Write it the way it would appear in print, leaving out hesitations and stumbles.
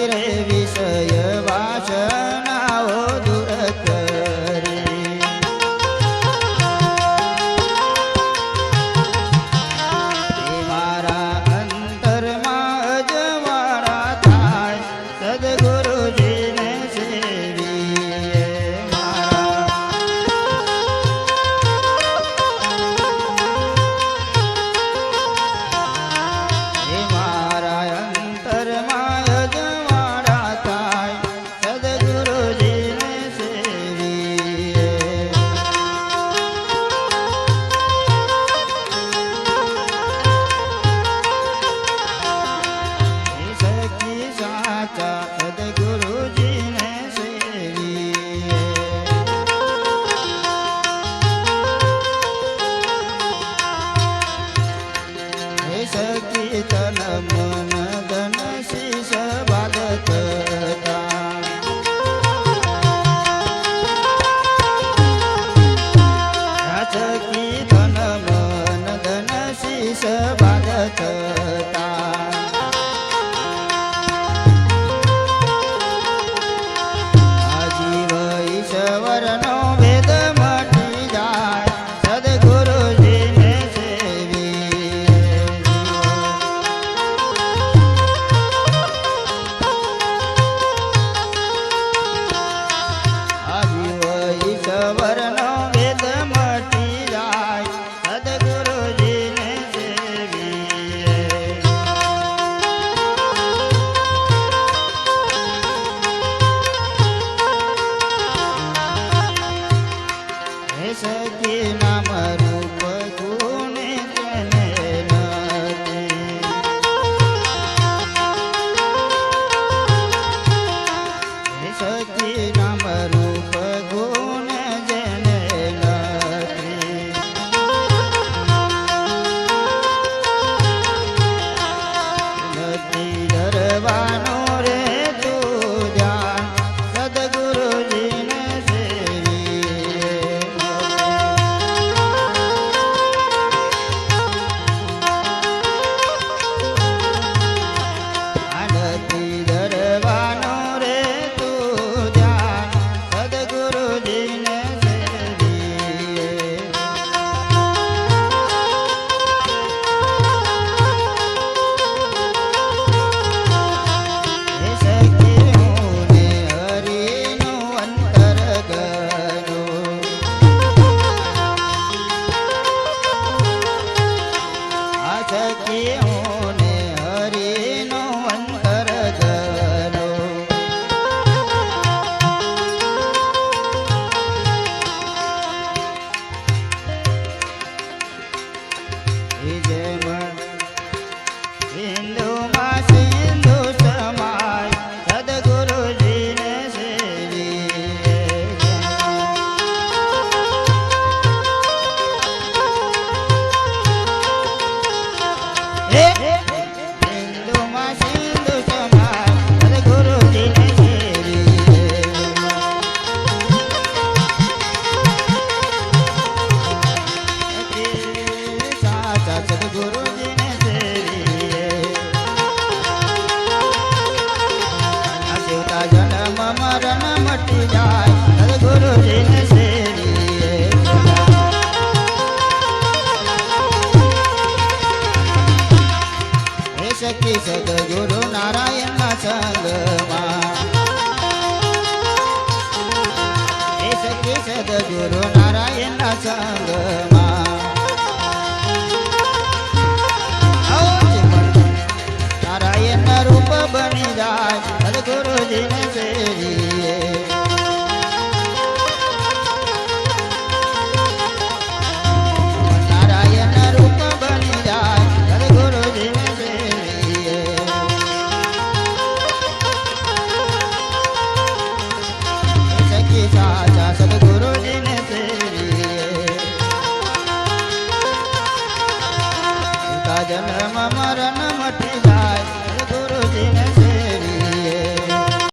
રે વિષય વાસનાઓ દૂર કરી મારા અંતરમાં અજવાળા થાય સદગુરુજીને સેવીએ સખી તન મન ધન શીશ બાદત સખી તન મન ધન શીશ બાદત આજીવ ઈશ્વરનો વેદ મટી જાય સદગુરુજીને ઈશ્વરનો વેદ મટી જાય સદગુરુજીને સેવીએ હે સખી નામ રૂપ ગુણ તેને નથી હે સખી નામ રૂપ ગુણ ધરવાનો રે તું ધ્યાન સદગુરુજીને સેવીએ આનથી ધરવાનો રે તું ધ્યાન સદગુરુજીને સેવીએ સખીઓને હરિનો અંતર ગનો જેમ સિંધુમાં સિંધુ સમાય સદગુરુજીને સેવીએ સિંધુમાં સિંધુ સમાય સદગુરુજીને સેવીએ સાચા સદગુરુજીને સેવીએ આશીર્વાદ જન્મ મરણ મટી જાય સદગુરુજીને સેવીએ સખી સદગુરુ નારાયણના સંગમાં હે સખી સદગુરુ નારાયણના સંગમાં નારાયણના રૂપ બની જાય સદગુરુજીને